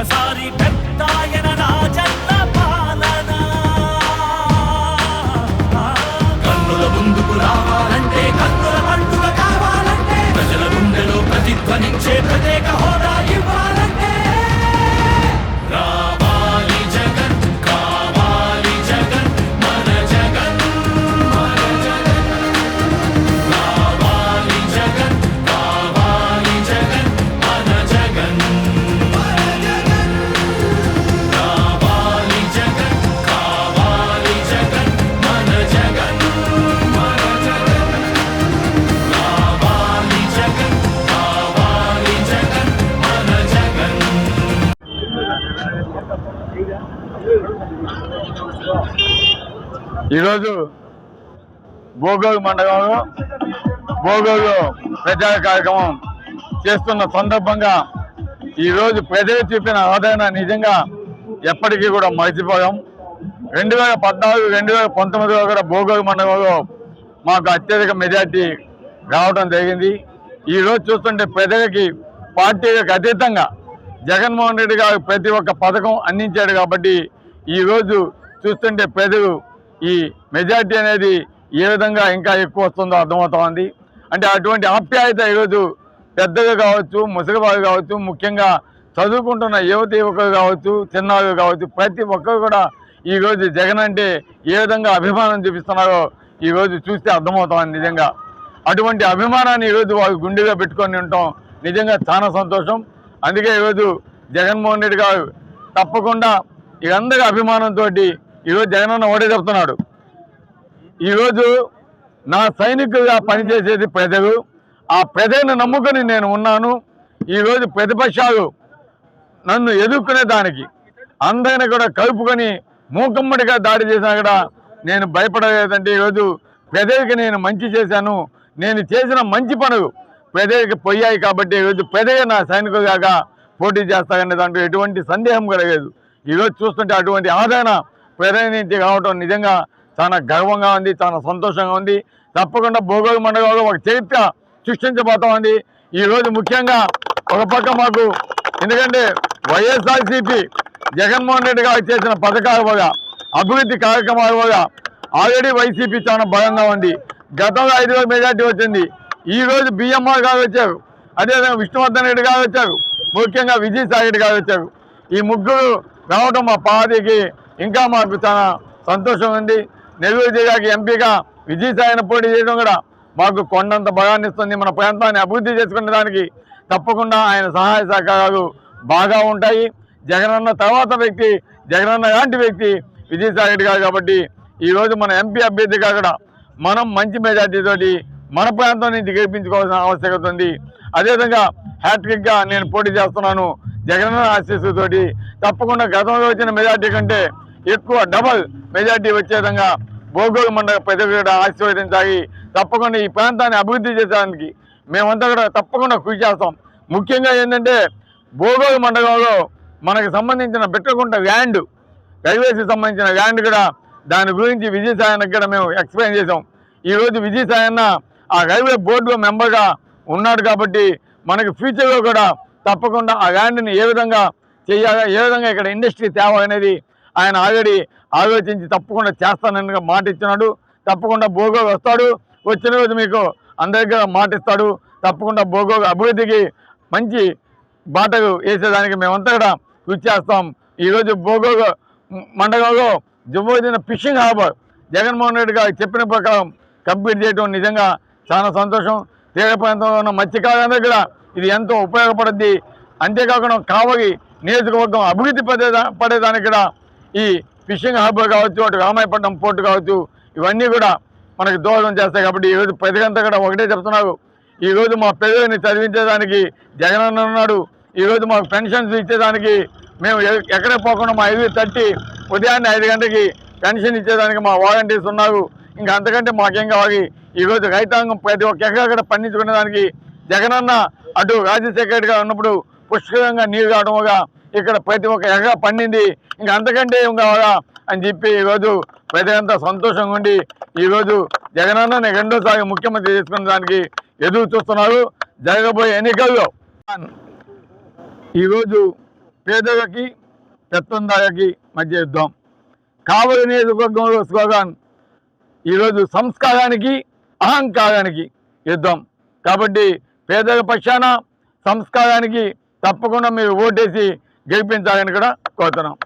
ఒకసారి పెద్దాయన రాజన్న పాలన కన్నుల ముందుకు రావాలంటే కన్నుల పండుగ కావాలంటే ప్రజల గుండెలో ప్రతిధ్వనించే ప్రత్యేక హోదా ఇవ్వాలంటే రావాలి జగన్ కావాలి జగన్ మన జగన్ మన జగన్ రావాలి జగన్ కావాలి జగన్ మన జగన్ మన జగన్ రావాలి జగన్ కావాలి జగన్ మన జగన్ మన జగన్ రావాలి జగన్ కావాలి జగన్ మన జగన్. ఈరోజు భోగోగు మండలంలో భోగోగు ప్రచార కార్యక్రమం చేస్తున్న సందర్భంగా ఈరోజు ప్రజలు చూపిన ఆదరణ నిజంగా ఎప్పటికీ కూడా మర్చిపోయాం. 2014, 2019లో కూడా భోగోగు మండలంలో మాకు అత్యధిక మెజార్టీ రావడం జరిగింది. ఈరోజు చూస్తుంటే ప్రజలకి పార్టీలకు అతీతంగా జగన్మోహన్ రెడ్డి గారు ప్రతి ఒక్క పథకం అందించాడు కాబట్టి ఈరోజు చూస్తుంటే ప్రజలు ఈ మెజార్టీ అనేది ఏ విధంగా ఇంకా ఎక్కువ వస్తుందో అర్థమవుతోంది. అంటే అటువంటి ఆప్యాయత ఈరోజు పెద్దలు కావచ్చు, ముసలివారు కావచ్చు, ముఖ్యంగా చదువుకుంటున్న యువతి యువకులు కావచ్చు, చిన్నారులు కావచ్చు, ప్రతి ఒక్కరు కూడా ఈరోజు జగన్ అంటే ఏ విధంగా అభిమానం చూపిస్తున్నారో ఈరోజు చూస్తే అర్థమవుతోంది. నిజంగా అటువంటి అభిమానాన్ని ఈరోజు వారు గుండెగా పెట్టుకొని ఉంటాం నిజంగా చాలా సంతోషం. అందుకే ఈరోజు జగన్మోహన్ రెడ్డి గారు తప్పకుండా వీరందరి అభిమానంతో ఈరోజు జగనన్న ఓటే చెప్తున్నాడు. ఈరోజు నా సైనికులుగా పనిచేసేది ప్రజలు, ఆ ప్రజలను నమ్ముకొని నేను ఉన్నాను. ఈరోజు ప్రతిపక్షాలు నన్ను ఎదుర్కొనే దానికి అందరినీ కూడా కలుపుకొని మూకమ్మడిగా దాడి చేసినా కూడా నేను భయపడలేదంటే ఈరోజు ప్రజలకి నేను మంచి చేశాను, నేను చేసిన మంచి పనులు ప్రజలకి పోయాయి కాబట్టి ఈరోజు ప్రజలే నా సైనికులుగా పోటీ చేస్తారనే దాంట్లో ఎటువంటి సందేహం కలగలేదు. ఈరోజు చూస్తుంటే అటువంటి ఆదరణ ప్రజల నుంచి రావడం నిజంగా చాలా గర్వంగా ఉంది, చాలా సంతోషంగా ఉంది. తప్పకుండా భోగోగు మండలంలో ఒక చరిత్ర సృష్టించబోతా ఉంది. ఈరోజు ముఖ్యంగా ఒక పక్క మాకు ఎందుకంటే వైఎస్ఆర్సీపీ జగన్మోహన్ రెడ్డి గారు చేసిన పథకాల వల్ల అభివృద్ధి కార్యక్రమాల వల్ల ఆల్రెడీ వైసీపీ చాలా బలంగా ఉంది. గతంలో 5,000 మెజార్టీ వచ్చింది. ఈరోజు బిఎంఆర్ గారు వచ్చారు, అదేవిధంగా విష్ణువర్ధన్ రెడ్డి గారు వచ్చారు, ముఖ్యంగా విజయసాయి రెడ్డి గారు వచ్చారు. ఈ ముగ్గురు రావడం మా పార్టీకి ఇంకా మాకు చాలా సంతోషం ఉంది. నెల్లూరు జిల్లాకి ఎంపీగా విజయసాయిని పోటీ చేయడం కూడా మాకు కొండంత బలాన్ని ఇస్తుంది. మన ప్రాంతాన్ని అభివృద్ధి చేసుకునే దానికి తప్పకుండా ఆయన సహాయ సహకారాలు బాగా ఉంటాయి. జగనన్న తర్వాత వ్యక్తి, జగనన్న లాంటి వ్యక్తి విజయసాయి రెడ్డి గారు కాబట్టి ఈరోజు మన ఎంపీ అభ్యర్థిగా కూడా మనం మంచి మెజార్టీతోటి మన ప్రాంతం నుంచి గెలిపించుకోవాల్సిన ఆవశ్యకత ఉంది. అదేవిధంగా హ్యాట్రిక్గా నేను పోటీ చేస్తున్నాను జగనన్న ఆశీస్సుతోటి. తప్పకుండా గతంలో వచ్చిన మెజార్టీ కంటే ఎక్కువ డబల్ మెజార్టీ వచ్చే విధంగా భోగోగు మండల ప్రజలు కూడా ఆశీర్వదించాలి. తప్పకుండా ఈ ప్రాంతాన్ని అభివృద్ధి చేసేదానికి మేమంతా కూడా తప్పకుండా కృషి చేస్తాం. ముఖ్యంగా ఏంటంటే భోగోగు మండలంలో మనకు సంబంధించిన బిట్రకుంట ల్యాండ్, రైల్వేస్కి సంబంధించిన ల్యాండ్ కూడా దాని గురించి విజయసాయన్నకి కూడా మేము ఎక్స్ప్లెయిన్ చేసాం. ఈరోజు విజయసాయన్న ఆ రైల్వే బోర్డులో మెంబర్గా ఉన్నాడు కాబట్టి మనకి ఫ్యూచర్లో కూడా తప్పకుండా ఆ ల్యాండ్ని ఏ విధంగా చేయాలి, ఏ విధంగా ఇక్కడ ఇండస్ట్రీ తేవాలనేది ఆయన ఆల్రెడీ ఆలోచించి తప్పకుండా చేస్తానని మాట ఇచ్చినాడు. తప్పకుండా భోగోగు వస్తాడు, వచ్చిన రోజు మీకు అందరికీ మాట ఇస్తాడు. తప్పకుండా భోగోగు అభివృద్ధికి మంచి బాటలు వేసేదానికి మేమంతా కూడా కృషి చేస్తాం. ఈరోజు భోగోగు మండలంలో జమ్మోదిన ఫిషింగ్ హార్బర్ జగన్మోహన్ రెడ్డి గారు చెప్పిన ప్రకారం కంప్లీట్ చేయడం నిజంగా చాలా సంతోషం. తీర ప్రాంతంలో ఉన్న మత్స్యకారులందరూ కూడా ఇది ఎంతో ఉపయోగపడుద్ది. అంతేకాకుండా కావలి నియోజకవర్గం అభివృద్ధి పడేదానికి కూడా ఈ ఫిషింగ్ హార్బర్ కావచ్చు, అటు రామాయపట్నం పోర్టు కావచ్చు, ఇవన్నీ కూడా మనకు దోహదం చేస్తాయి. కాబట్టి ఈరోజు ప్రజలంతా కూడా ఒకటే చెప్తున్నారు, ఈరోజు మా పిల్లల్ని చదివించేదానికి జగనన్న ఉన్నాడు. ఈరోజు మాకు పెన్షన్స్ ఇచ్చేదానికి మేము ఎక్కడే పోకుండా మా 5:30 ఉదయాన్నే 5 గంటలకి పెన్షన్ ఇచ్చేదానికి మా వాలంటీర్స్ ఉన్నారు. ఇంకా అంతకంటే మాకేం కావాలి. ఈరోజు రైతాంగం ప్రతి ఒక్క ఎక్కడ పండించుకునేదానికి జగనన్న అటు రాజశేఖర రెడ్డి గారు ఉన్నప్పుడు పుష్కలంగా నీరు కావడం వల్ల ఇక్కడ ప్రతి ఒక్క ఎకరా పండింది. ఇంకా అంతకంటే ఏం కావాలా అని చెప్పి ఈరోజు ప్రజలంతా సంతోషంగా ఉండి ఈరోజు జగనన్నని రెండోసారి ముఖ్యమంత్రి చేసుకునే దానికి ఎదురు చూస్తున్నారు. జరగబోయే ఎన్నికల్లో ఈరోజు పేదలకి పెత్తందారికి మధ్య యుద్ధం. కావలి నియోజకవర్గంలో స్లోగాన్ ఈరోజు సంస్కారానికి అహంకారానికి యుద్ధం. కాబట్టి పేదల పక్షాన సంస్కారానికి తప్పకుండా మీరు ఓటేసి గెలిపించాలని కూడా కోరుతున్నాం.